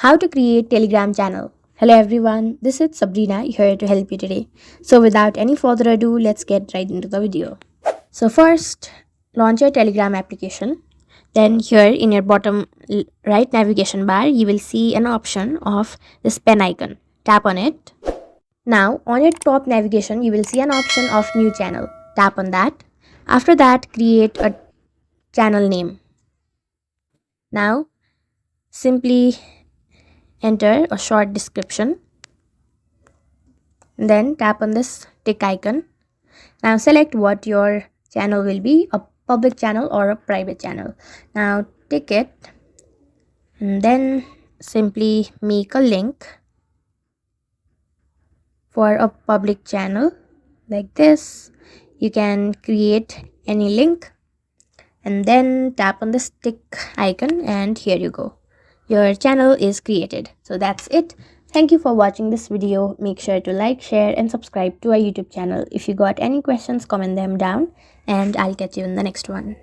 How to create Telegram channel. Hello everyone, this is Sabrina here to help you today. So without any further ado, let's get right into the video. So first, launch your Telegram application. Then here in your bottom right navigation bar, you will see an option of this pen icon. Tap on it. Now on your top navigation, you will see an option of new channel. Tap on that. After that, create a channel name. Now simply enter a short description, then tap on this tick icon. Now select what your channel will be, a public channel or a private channel. Now tick it and then simply make a link for a public channel like this. You can create any link and then tap on this tick icon and here you go. Your channel is created. So that's it. Thank you for watching this video. Make sure to like, share and subscribe to our YouTube channel. If you got any questions, comment them down and I'll catch you in the next one.